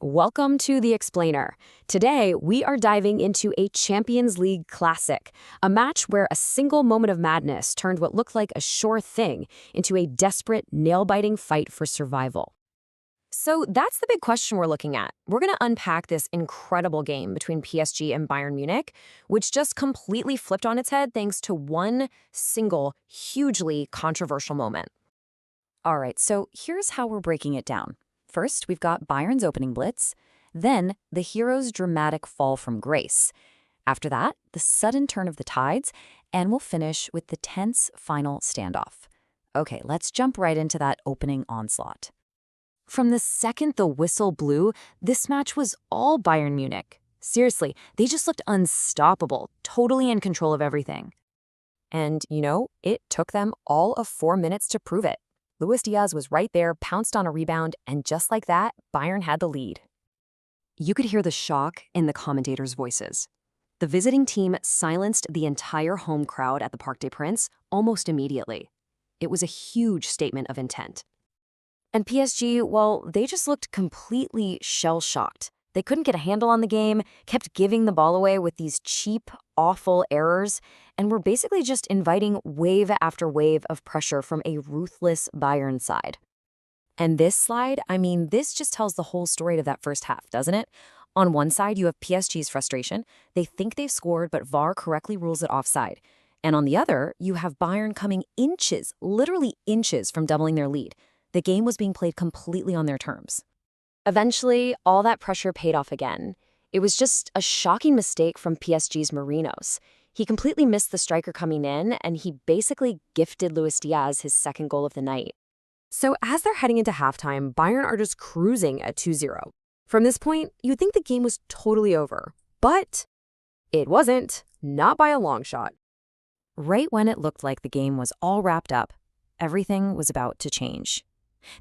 Welcome to The Explainer. Today, we are diving into a Champions League classic, a match where a single moment of madness turned what looked like a sure thing into a desperate, nail-biting fight for survival. So that's the big question we're looking at. We're going to unpack this incredible game between PSG and Bayern Munich, which just completely flipped on its head thanks to one single, hugely controversial moment. All right, so here's how we're breaking it down. First, we've got Bayern's opening blitz, then the hero's dramatic fall from grace. After that, the sudden turn of the tides, and we'll finish with the tense final standoff. Okay, let's jump right into that opening onslaught. From the second the whistle blew, this match was all Bayern Munich. Seriously, they just looked unstoppable, totally in control of everything. And, it took them all of 4 minutes to prove it. Luis Diaz was right there, pounced on a rebound, and just like that, Bayern had the lead. You could hear the shock in the commentators' voices. The visiting team silenced the entire home crowd at the Parc des Princes almost immediately. It was a huge statement of intent. And PSG, well, they just looked completely shell-shocked. They couldn't get a handle on the game, kept giving the ball away with these cheap, awful errors, and were basically just inviting wave after wave of pressure from a ruthless Bayern side. And this slide, this just tells the whole story of that first half, doesn't it? On one side, you have PSG's frustration. They think they've scored, but VAR correctly rules it offside. And on the other, you have Bayern coming inches, literally inches from doubling their lead. The game was being played completely on their terms. Eventually, all that pressure paid off again. It was just a shocking mistake from PSG's Marinos. He completely missed the striker coming in, and he basically gifted Luis Diaz his second goal of the night. So as they're heading into halftime, Bayern are just cruising at 2-0. From this point, you'd think the game was totally over. But it wasn't, not by a long shot. Right when it looked like the game was all wrapped up, everything was about to change.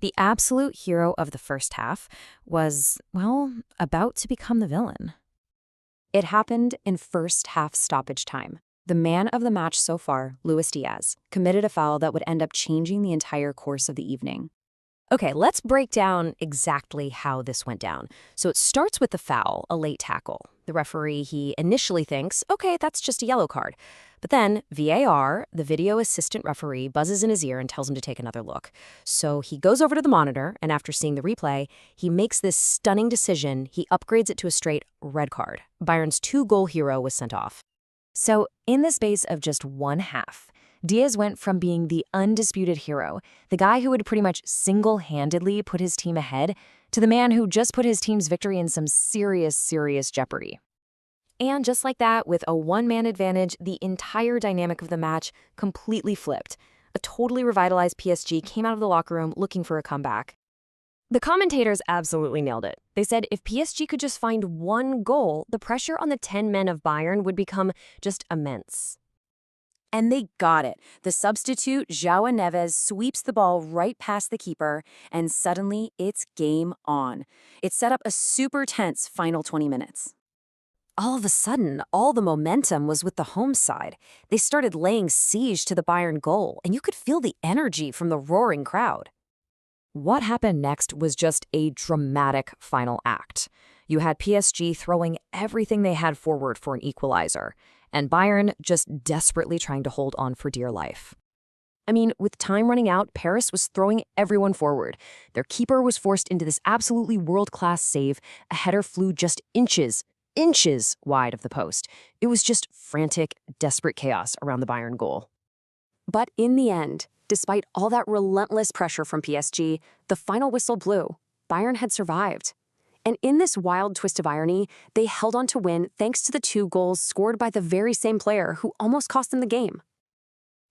The absolute hero of the first half was, about to become the villain. It happened in first half stoppage time. The man of the match so far, Luis Diaz, committed a foul that would end up changing the entire course of the evening. Okay, let's break down exactly how this went down. So it starts with the foul, a late tackle. The referee, he initially thinks, okay, that's just a yellow card. But then VAR, the video assistant referee, buzzes in his ear and tells him to take another look. So he goes over to the monitor, and after seeing the replay, he makes this stunning decision. He upgrades it to a straight red card. Bayern's 2-goal hero was sent off. So in the space of just one half, Diaz went from being the undisputed hero, the guy who would pretty much single-handedly put his team ahead, to the man who just put his team's victory in some serious jeopardy. And just like that, with a one-man advantage, the entire dynamic of the match completely flipped. A totally revitalized PSG came out of the locker room looking for a comeback. The commentators absolutely nailed it. They said if PSG could just find one goal, the pressure on the 10 men of Bayern would become just immense. And they got it. The substitute, João Neves, sweeps the ball right past the keeper, and suddenly it's game on. It set up a super tense final 20 minutes. All of a sudden, all the momentum was with the home side. They started laying siege to the Bayern goal, and you could feel the energy from the roaring crowd. What happened next was just a dramatic final act. You had PSG throwing everything they had forward for an equalizer, and Bayern just desperately trying to hold on for dear life. With time running out, Paris was throwing everyone forward. Their keeper was forced into this absolutely world-class save. A header flew just inches wide of the post. It was just frantic, desperate chaos around the Bayern goal. But in the end, despite all that relentless pressure from PSG, the final whistle blew. Bayern had survived. And in this wild twist of irony, they held on to win thanks to the 2 goals scored by the very same player who almost cost them the game.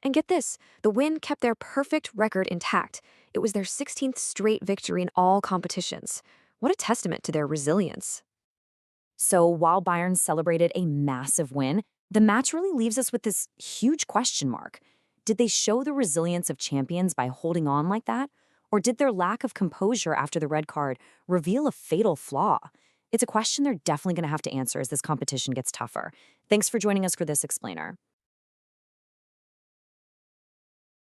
And get this, the win kept their perfect record intact. It was their 16th straight victory in all competitions. What a testament to their resilience. So while Bayern celebrated a massive win, the match really leaves us with this huge question mark. Did they show the resilience of champions by holding on like that? Or did their lack of composure after the red card reveal a fatal flaw? It's a question they're definitely going to have to answer as this competition gets tougher. Thanks for joining us for this explainer.